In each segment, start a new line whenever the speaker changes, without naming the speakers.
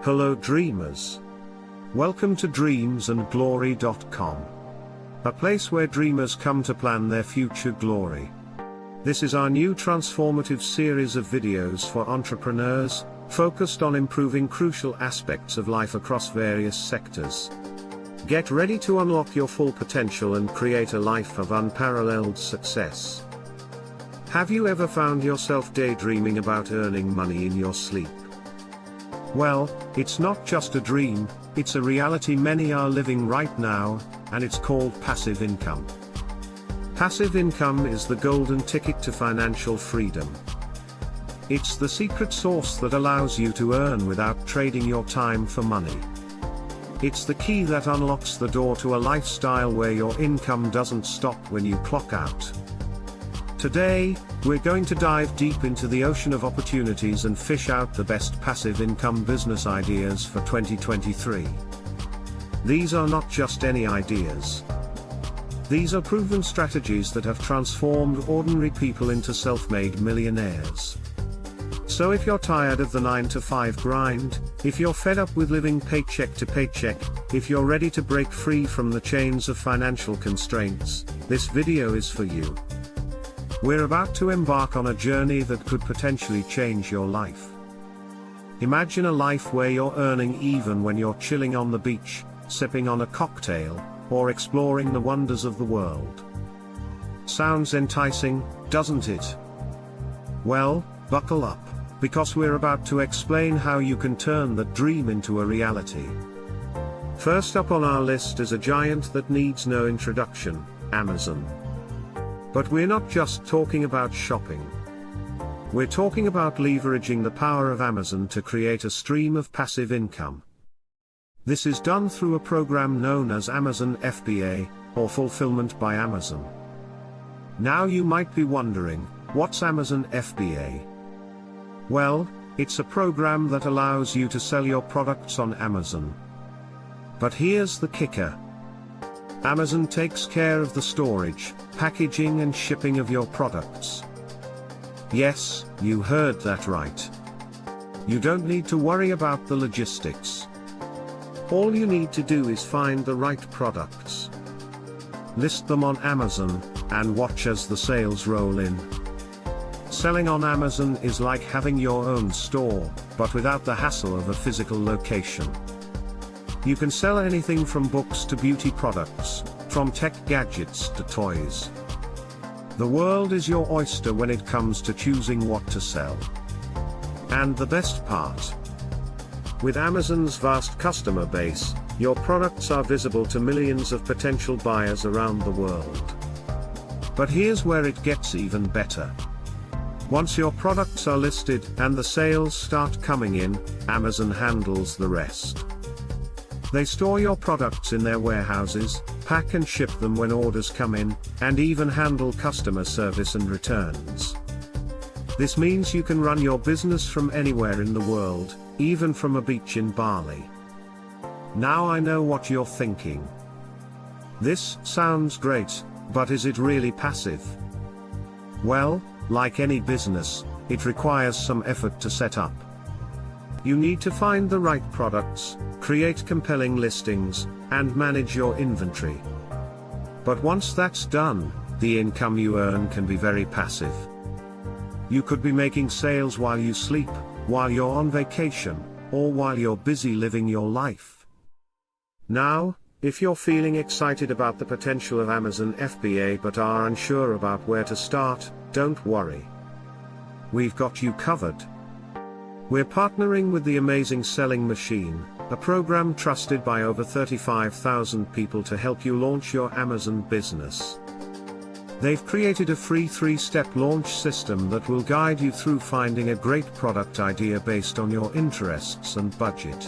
Hello dreamers. Welcome to Dreams&Glory.com. A place where dreamers come to plan their future glory. This is our new transformative series of videos for entrepreneurs, focused on improving crucial aspects of life across various sectors. Get ready to unlock your full potential and create a life of unparalleled success. Have you ever found yourself daydreaming about earning money in your sleep? Well, it's not just a dream, it's a reality many are living right now, and it's called passive income. Passive income is the golden ticket to financial freedom. It's the secret sauce that allows you to earn without trading your time for money. It's the key that unlocks the door to a lifestyle where your income doesn't stop when you clock out. Today, we're going to dive deep into the ocean of opportunities and fish out the best passive income business ideas for 2023. These are not just any ideas. These are proven strategies that have transformed ordinary people into self-made millionaires. So if you're tired of the 9-to-5 grind, if you're fed up with living paycheck to paycheck, if you're ready to break free from the chains of financial constraints, this video is for you. We're about to embark on a journey that could potentially change your life. Imagine a life where you're earning even when you're chilling on the beach, sipping on a cocktail, or exploring the wonders of the world. Sounds enticing, doesn't it? Well, buckle up, because we're about to explain how you can turn that dream into a reality. First up on our list is a giant that needs no introduction, Amazon. But we're not just talking about shopping. We're talking about leveraging the power of Amazon to create a stream of passive income. This is done through a program known as Amazon FBA, or Fulfillment by Amazon. Now you might be wondering, what's Amazon FBA? Well, it's a program that allows you to sell your products on Amazon. But here's the kicker. Amazon takes care of the storage, packaging and shipping of your products. Yes, you heard that right. You don't need to worry about the logistics. All you need to do is find the right products, list them on Amazon, and watch as the sales roll in. Selling on Amazon is like having your own store, but without the hassle of a physical location. You can sell anything from books to beauty products, from tech gadgets to toys. The world is your oyster when it comes to choosing what to sell. And the best part? With Amazon's vast customer base, your products are visible to millions of potential buyers around the world. But here's where it gets even better. Once your products are listed and the sales start coming in, Amazon handles the rest. They store your products in their warehouses, pack and ship them when orders come in, and even handle customer service and returns. This means you can run your business from anywhere in the world, even from a beach in Bali. Now I know what you're thinking. This sounds great, but is it really passive? Well, like any business, it requires some effort to set up. You need to find the right products, create compelling listings, and manage your inventory. But once that's done, the income you earn can be very passive. You could be making sales while you sleep, while you're on vacation, or while you're busy living your life. Now, if you're feeling excited about the potential of Amazon FBA but are unsure about where to start, don't worry. We've got you covered. We're partnering with the Amazing Selling Machine, a program trusted by over 35,000 people to help you launch your Amazon business. They've created a free 3-step launch system that will guide you through finding a great product idea based on your interests and budget.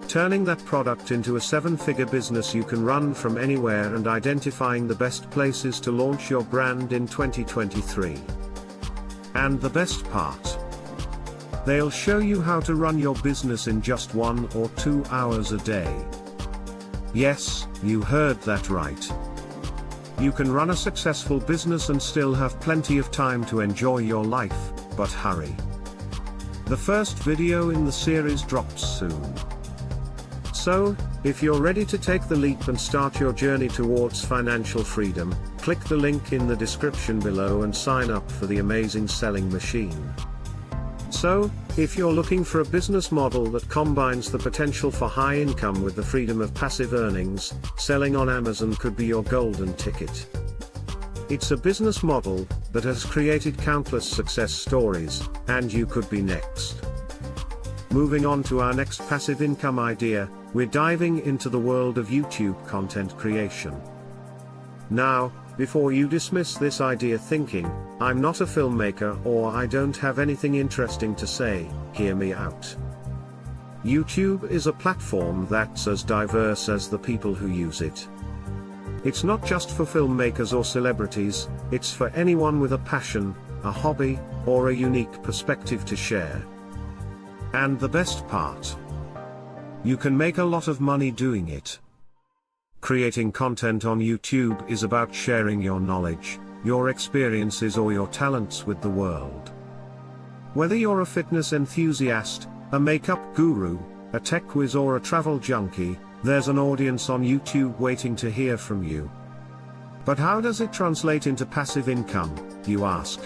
Turning that product into a 7-figure business you can run from anywhere and identifying the best places to launch your brand in 2023. And the best part? They'll show you how to run your business in just 1 or 2 hours a day. Yes, you heard that right. You can run a successful business and still have plenty of time to enjoy your life, but hurry. The first video in the series drops soon. So, if you're ready to take the leap and start your journey towards financial freedom, click the link in the description below and sign up for the amazing selling machine. So, if you're looking for a business model that combines the potential for high income with the freedom of passive earnings, selling on Amazon could be your golden ticket. It's a business model that has created countless success stories, and you could be next. Moving on to our next passive income idea, we're diving into the world of YouTube content creation. Now, before you dismiss this idea thinking, "I'm not a filmmaker" or "I don't have anything interesting to say," hear me out. YouTube is a platform that's as diverse as the people who use it. It's not just for filmmakers or celebrities, it's for anyone with a passion, a hobby, or a unique perspective to share. And the best part? You can make a lot of money doing it. Creating content on YouTube is about sharing your knowledge, your experiences or your talents with the world. Whether you're a fitness enthusiast, a makeup guru, a tech whiz or a travel junkie, there's an audience on YouTube waiting to hear from you. But how does it translate into passive income, you ask?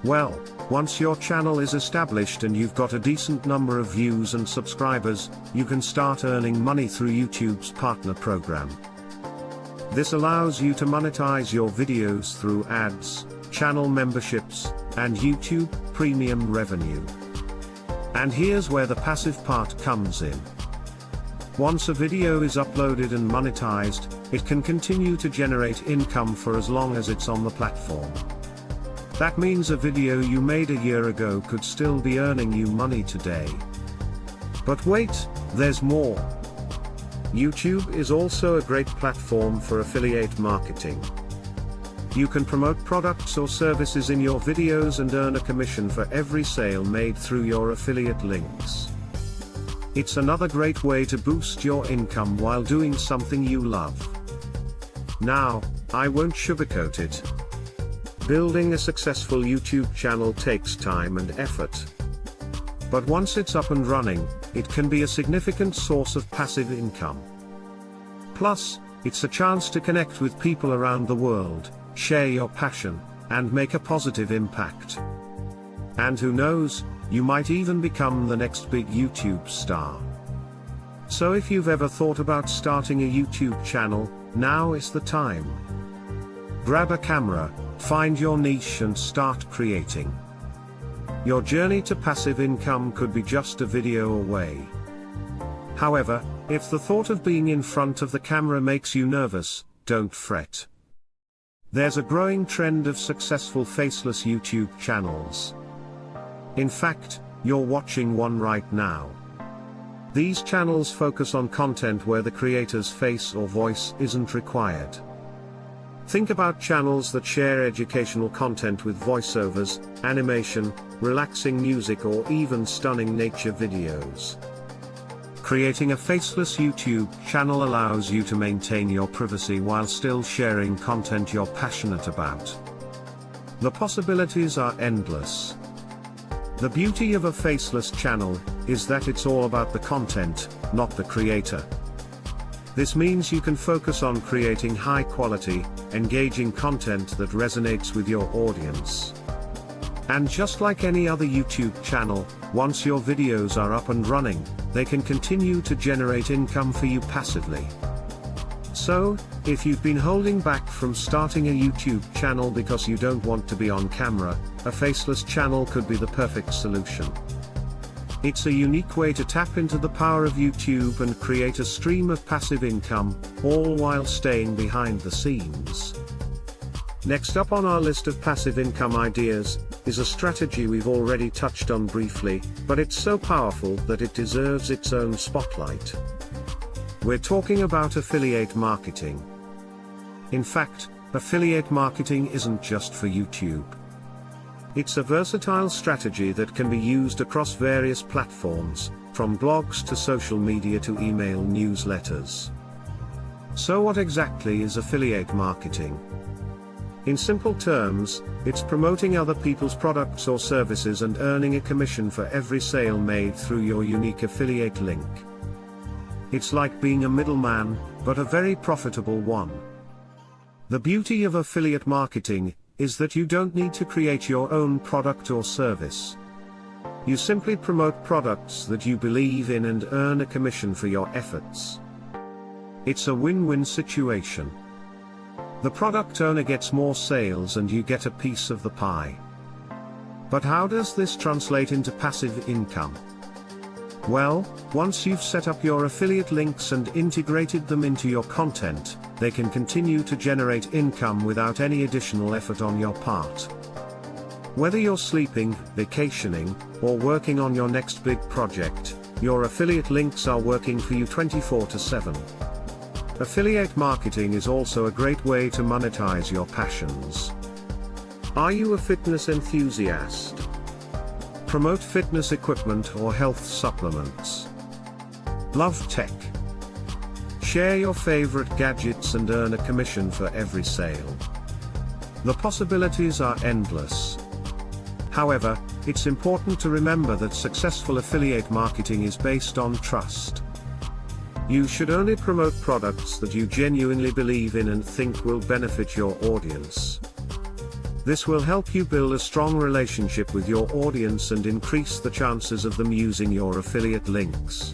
Well, once your channel is established and you've got a decent number of views and subscribers, you can start earning money through YouTube's partner program. This allows you to monetize your videos through ads, channel memberships, and YouTube premium revenue. And here's where the passive part comes in. Once a video is uploaded and monetized, it can continue to generate income for as long as it's on the platform. That means a video you made a year ago could still be earning you money today. But wait, there's more. YouTube is also a great platform for affiliate marketing. You can promote products or services in your videos and earn a commission for every sale made through your affiliate links. It's another great way to boost your income while doing something you love. Now, I won't sugarcoat it. Building a successful YouTube channel takes time and effort. But once it's up and running, it can be a significant source of passive income. Plus, it's a chance to connect with people around the world, share your passion, and make a positive impact. And who knows, you might even become the next big YouTube star. So if you've ever thought about starting a YouTube channel, now is the time. Grab a camera, find your niche and start creating. Your journey to passive income could be just a video away. However, if the thought of being in front of the camera makes you nervous, don't fret. There's a growing trend of successful faceless YouTube channels. In fact, you're watching one right now. These channels focus on content where the creator's face or voice isn't required. Think about channels that share educational content with voiceovers, animation, relaxing music or even stunning nature videos. Creating a faceless YouTube channel allows you to maintain your privacy while still sharing content you're passionate about. The possibilities are endless. The beauty of a faceless channel is that it's all about the content, not the creator. This means you can focus on creating high-quality, engaging content that resonates with your audience. And just like any other YouTube channel, once your videos are up and running, they can continue to generate income for you passively. So, if you've been holding back from starting a YouTube channel because you don't want to be on camera, a faceless channel could be the perfect solution. It's a unique way to tap into the power of YouTube and create a stream of passive income, all while staying behind the scenes. Next up on our list of passive income ideas, is a strategy we've already touched on briefly, but it's so powerful that it deserves its own spotlight. We're talking about affiliate marketing. In fact, affiliate marketing isn't just for YouTube. It's a versatile strategy that can be used across various platforms, from blogs to social media to email newsletters. So what exactly is affiliate marketing? In simple terms, it's promoting other people's products or services and earning a commission for every sale made through your unique affiliate link. It's like being a middleman, but a very profitable one. The beauty of affiliate marketing is that you don't need to create your own product or service. You simply promote products that you believe in and earn a commission for your efforts. It's a win-win situation. The product owner gets more sales and you get a piece of the pie. But how does this translate into passive income? Well, once you've set up your affiliate links and integrated them into your content, they can continue to generate income without any additional effort on your part. Whether you're sleeping, vacationing, or working on your next big project, your affiliate links are working for you 24/7. Affiliate marketing is also a great way to monetize your passions. Are you a fitness enthusiast? Promote fitness equipment or health supplements. Love tech? Share your favorite gadgets and earn a commission for every sale. The possibilities are endless. However, it's important to remember that successful affiliate marketing is based on trust. You should only promote products that you genuinely believe in and think will benefit your audience. This will help you build a strong relationship with your audience and increase the chances of them using your affiliate links.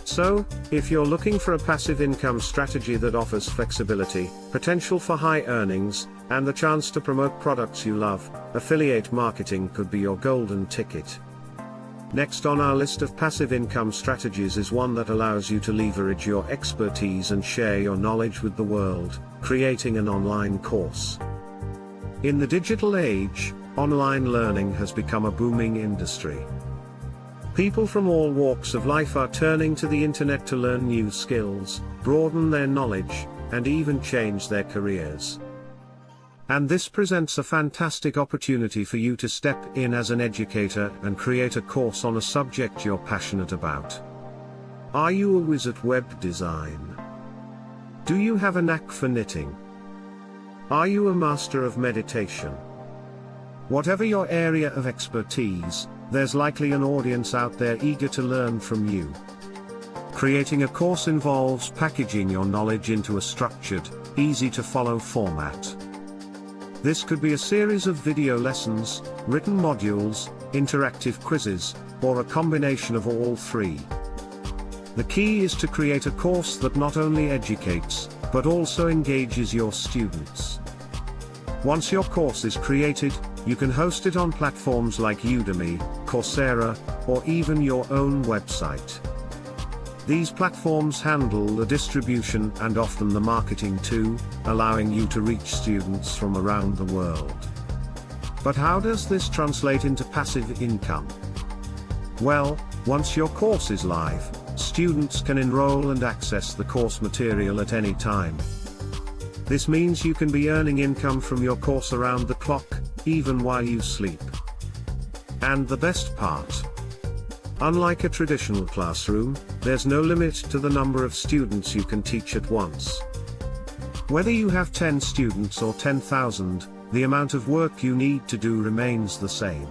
So, if you're looking for a passive income strategy that offers flexibility, potential for high earnings, and the chance to promote products you love, affiliate marketing could be your golden ticket. Next on our list of passive income strategies is one that allows you to leverage your expertise and share your knowledge with the world, creating an online course. In the digital age, online learning has become a booming industry. People from all walks of life are turning to the internet to learn new skills, broaden their knowledge, and even change their careers. And this presents a fantastic opportunity for you to step in as an educator and create a course on a subject you're passionate about. Are you a whiz at web design? Do you have a knack for knitting? Are you a master of meditation? Whatever your area of expertise, there's likely an audience out there eager to learn from you. Creating a course involves packaging your knowledge into a structured, easy-to-follow format. This could be a series of video lessons, written modules, interactive quizzes, or a combination of all three. The key is to create a course that not only educates, but also engages your students. Once your course is created, you can host it on platforms like Udemy, Coursera, or even your own website. These platforms handle the distribution and often the marketing too, allowing you to reach students from around the world. But how does this translate into passive income? Well, once your course is live, students can enroll and access the course material at any time. This means you can be earning income from your course around the clock, even while you sleep. And the best part? Unlike a traditional classroom, there's no limit to the number of students you can teach at once. Whether you have 10 students or 10,000, the amount of work you need to do remains the same.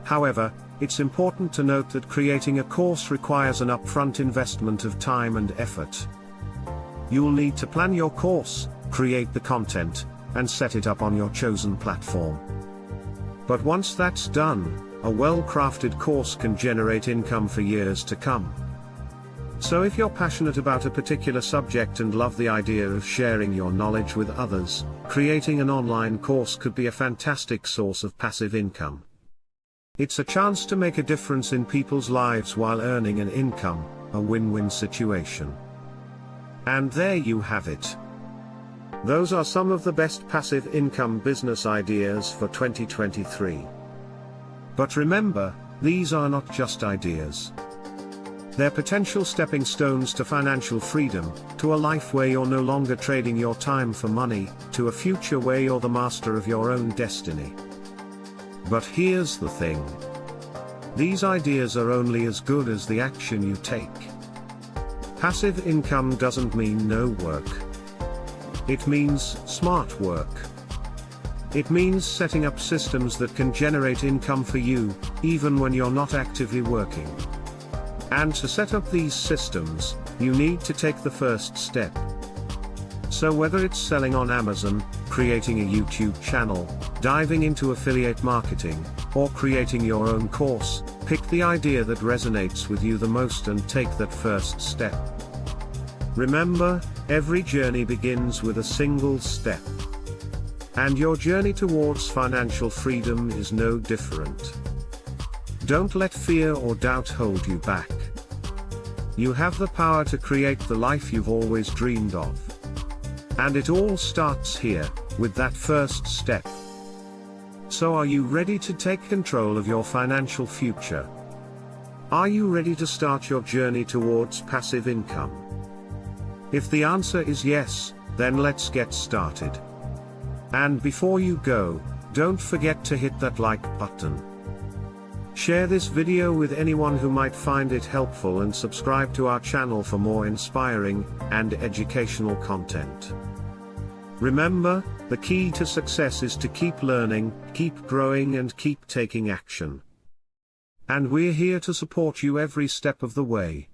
However, it's important to note that creating a course requires an upfront investment of time and effort. You'll need to plan your course, create the content, and set it up on your chosen platform. But once that's done, a well-crafted course can generate income for years to come. So if you're passionate about a particular subject and love the idea of sharing your knowledge with others, creating an online course could be a fantastic source of passive income. It's a chance to make a difference in people's lives while earning an income, a win-win situation. And there you have it. Those are some of the best passive income business ideas for 2023. But remember, these are not just ideas. They're potential stepping stones to financial freedom, to a life where you're no longer trading your time for money, to a future where you're the master of your own destiny. But here's the thing. These ideas are only as good as the action you take. Passive income doesn't mean no work. It means smart work. It means setting up systems that can generate income for you, even when you're not actively working. And to set up these systems, you need to take the first step. So whether it's selling on Amazon, creating a YouTube channel, diving into affiliate marketing, or creating your own course, pick the idea that resonates with you the most and take that first step. Remember, every journey begins with a single step. And your journey towards financial freedom is no different. Don't let fear or doubt hold you back. You have the power to create the life you've always dreamed of. And it all starts here, with that first step. So are you ready to take control of your financial future? Are you ready to start your journey towards passive income? If the answer is yes, then let's get started. And before you go, don't forget to hit that like button. Share this video with anyone who might find it helpful and subscribe to our channel for more inspiring and educational content. Remember, the key to success is to keep learning, keep growing and keep taking action. And we're here to support you every step of the way.